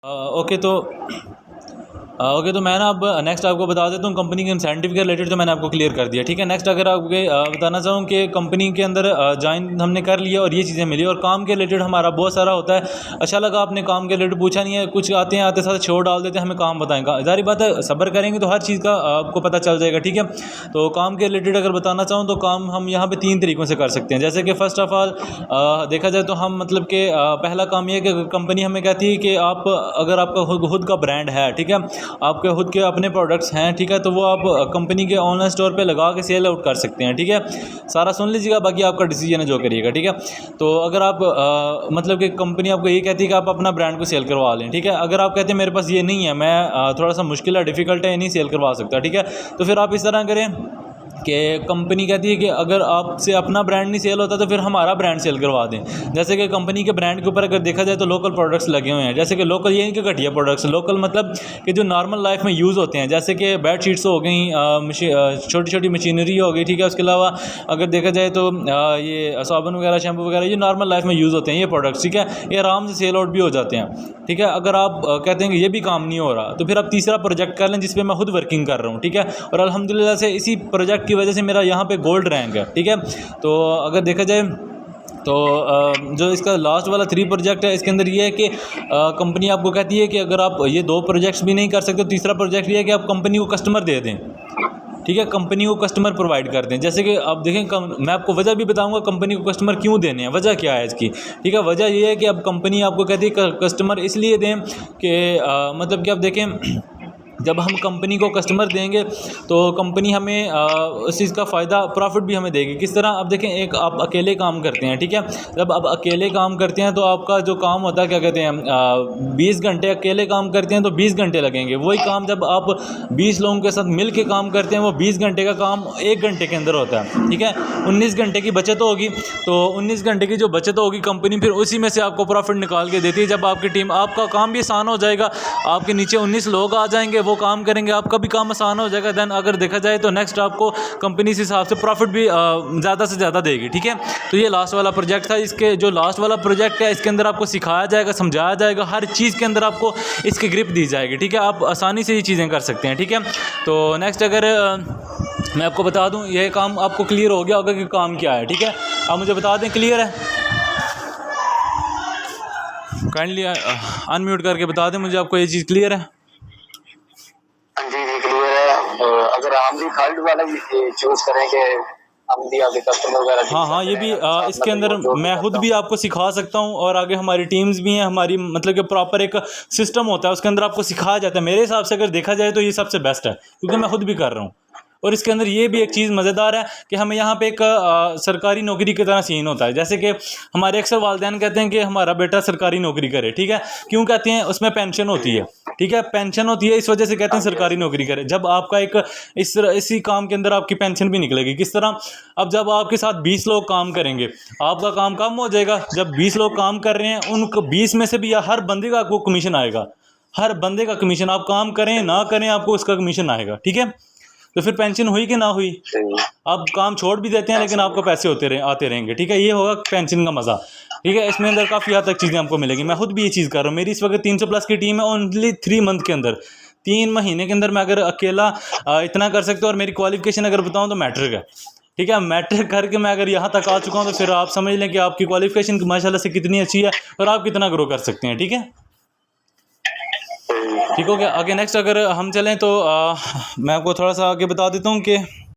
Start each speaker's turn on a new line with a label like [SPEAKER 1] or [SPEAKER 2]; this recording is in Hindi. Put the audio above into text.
[SPEAKER 1] ओके तो मैं ना अब नेक्स्ट आपको बता देता हूँ कंपनी के इंसेंटिव के रिलेटेड, तो मैंने आपको क्लियर कर दिया, ठीक है। नेक्स्ट अगर आपको बताना चाहूँ कि कंपनी के अंदर ज्वाइन हमने कर लिया और ये चीज़ें मिली, और काम के रिलेटेड हमारा बहुत सारा होता है। अच्छा लगा आपने काम के रिलेटेड पूछा नहीं है, कुछ आते साथ छोड़ डाल देते हैं, हमें काम बताएंगे, ज़ाहिर बात है सब्र करेंगे तो हर चीज़ का आपको पता चल जाएगा, ठीक है। तो काम के रिलेटेड अगर बताना चाहूँ तो काम हम यहाँ पर 3 तरीक़ों से कर सकते हैं। जैसे कि फ़र्स्ट ऑफ़ ऑल देखा जाए तो हम मतलब कि पहला काम ये है कि कंपनी हमें कहती है कि आप अगर आपका खुद का ब्रांड है, ठीक है, आपके खुद के अपने प्रोडक्ट्स हैं, ठीक है, तो वो आप कंपनी के ऑनलाइन स्टोर पे लगा के सेल आउट कर सकते हैं, ठीक है। सारा सुन लीजिएगा, बाकी आपका डिसीजन है जो करिएगा, ठीक है। तो अगर आप मतलब कि कंपनी आपको ये कहती है कि आप अपना ब्रांड को सेल करवा लें, ठीक है। अगर आप कहते हैं मेरे पास ये नहीं है, मैं थोड़ा सा मुश्किल है, डिफ़िकल्ट है, ये नहीं सेल करवा सकता, ठीक है, तो फिर आप इस तरह करें कि कंपनी कहती है कि अगर आपसे अपना ब्रांड नहीं सेल होता तो फिर हमारा ब्रांड सेल करवा दें। जैसे कि कंपनी के ब्रांड के ऊपर अगर देखा जाए तो लोकल प्रोडक्ट्स लगे हुए हैं, जैसे कि लोकल ये नहीं कि घटिया प्रोडक्ट्स, लोकल मतलब कि जो नॉर्मल लाइफ में यूज़ होते हैं, जैसे कि बेड शीट्स हो गई, छोटी छोटी मशीनरी हो गई, ठीक है। उसके अलावा अगर देखा जाए तो ये साबुन वगैरह, शैम्पू वगैरह, ये नॉर्मल लाइफ में यूज़ होते हैं ये प्रोडक्ट्स, ठीक है, ये आराम से सेल आउट भी हो जाते हैं, ठीक है। अगर आप कहते हैं कि ये भी काम नहीं हो रहा तो फिर आप तीसरा प्रोजेक्ट कर लें जिस पे मैं खुद वर्किंग कर रहा हूँ, ठीक है। और अल्हम्दुलिल्लाह से इसी प्रोजेक्ट की वजह से मेरा यहाँ पे गोल्ड रैंक है, ठीक है। तो अगर देखा जाए तो जो इसका लास्ट वाला 3 प्रोजेक्ट है, इसके अंदर ये है कि कंपनी आपको कहती है कि अगर आप ये 2 प्रोजेक्ट्स भी नहीं कर सकते तो तीसरा प्रोजेक्ट ये है कि आप कंपनी को कस्टमर दे दें, ठीक है, कंपनी को कस्टमर प्रोवाइड कर दें। जैसे कि आप देखें, मैं आपको वजह भी बताऊंगा कंपनी को कस्टमर क्यों देने हैं, वजह क्या है इसकी, ठीक है। वजह ये है कि अब कंपनी आपको कहती है कस्टमर इसलिए दें कि मतलब कि आप देखें जब हम कंपनी को कस्टमर देंगे तो कंपनी हमें उस चीज़ का फ़ायदा, प्रॉफिट भी हमें देगी। किस तरह, अब देखें, एक आप अकेले काम करते हैं, ठीक है, जब आप अकेले काम करते हैं तो आपका जो काम होता है, क्या कहते हैं, 20 घंटे अकेले काम करते हैं तो 20 घंटे लगेंगे। वही काम जब आप 20 लोगों के साथ मिल के काम करते हैं वो 20 घंटे का काम 1 घंटे के अंदर होता है, ठीक है। 19 घंटे की बचत होगी, तो 19 घंटे की जो बचत होगी कंपनी फिर उसी में से आपको प्रॉफिट निकाल के देती है। जब आपकी टीम, आपका काम भी आसान हो जाएगा, आपके नीचे 19 लोग आ जाएंगे, वो काम करेंगे, आपका भी काम आसान हो जाएगा। देन अगर देखा जाए तो नेक्स्ट आपको कंपनी इस हिसाब से प्रॉफिट भी ज़्यादा से ज़्यादा देगी, ठीक है। तो ये लास्ट वाला प्रोजेक्ट था। इसके जो लास्ट वाला प्रोजेक्ट है इसके अंदर आपको सिखाया जाएगा, समझाया जाएगा, हर चीज़ के अंदर आपको इसकी ग्रिप दी जाएगी, ठीक है। आप आसानी से ये चीज़ें कर सकते हैं, ठीक है। तो नेक्स्ट अगर मैं आपको बता दूं, ये काम आपको क्लियर हो गया होगा कि काम क्या है, ठीक है। आप मुझे बता दें, क्लियर है? काइंडली अनम्यूट करके बता दें मुझे, आपको ये चीज़ क्लियर है?
[SPEAKER 2] जी जी क्लियर है। अगर हम भी थर्ड वाला चूज करें कि हम भी आगे कस्टमर वगैरह,
[SPEAKER 1] हाँ, ये भी इसके अंदर मैं खुद भी आपको सिखा सकता हूँ, और आगे हमारी टीम्स भी हैं, हमारी मतलब कि प्रॉपर एक सिस्टम होता है, उसके अंदर आपको सिखाया जाता है। मेरे हिसाब से अगर देखा जाए तो ये सबसे बेस्ट है, क्योंकि मैं खुद भी कर रहा हूँ। और इसके अंदर ये भी एक चीज़ मज़ेदार है कि हमें यहाँ पे एक सरकारी नौकरी की तरह सीन होता है। जैसे कि हमारे अक्सर वालिदैन कहते हैं कि हमारा बेटा सरकारी नौकरी करे, ठीक है। क्यों कहते हैं? उसमें पेंशन होती है, ठीक है, पेंशन होती है, इस वजह से कहते हैं सरकारी नौकरी करे। जब आपका एक इसी काम के अंदर आपकी पेंशन भी निकलेगी। किस तरह? अब जब आपके साथ 20 लोग काम करेंगे, आपका काम कम हो जाएगा। जब 20 लोग काम कर रहे हैं, उन 20 में से भी हर बंदे का आपको कमीशन आएगा, हर बंदे का कमीशन। आप काम करें ना करें, आपको उसका कमीशन आएगा, ठीक है। तो फिर पेंशन हुई कि ना हुई? आप काम छोड़ भी देते हैं लेकिन आपको पैसे आते रहेंगे, ठीक है। ये होगा पेंशन का मज़ा, ठीक है। इसमें अंदर काफ़ी हद तक चीज़ें आपको मिलेंगी। मैं खुद भी ये चीज़ कर रहा हूँ। मेरी इस वक्त 300 प्लस की टीम है, ओनली 3 मंथ के अंदर, 3 महीने के अंदर मैं अगर अकेला इतना कर सकता हूँ। और मेरी क्वालिफिकेशन अगर बताऊँ तो मैट्रिक है, ठीक है। मैट्रिक करके मैं अगर यहाँ तक आ चुका हूँ तो फिर आप समझ लें कि आपकी क्वालिफिकेशन माशाल्लाह से कितनी अच्छी है और आप कितना ग्रो कर सकते हैं, ठीक है। ठीक हो गया। आगे नेक्स्ट अगर हम चलें तो मैं आपको थोड़ा सा आगे बता देता हूँ कि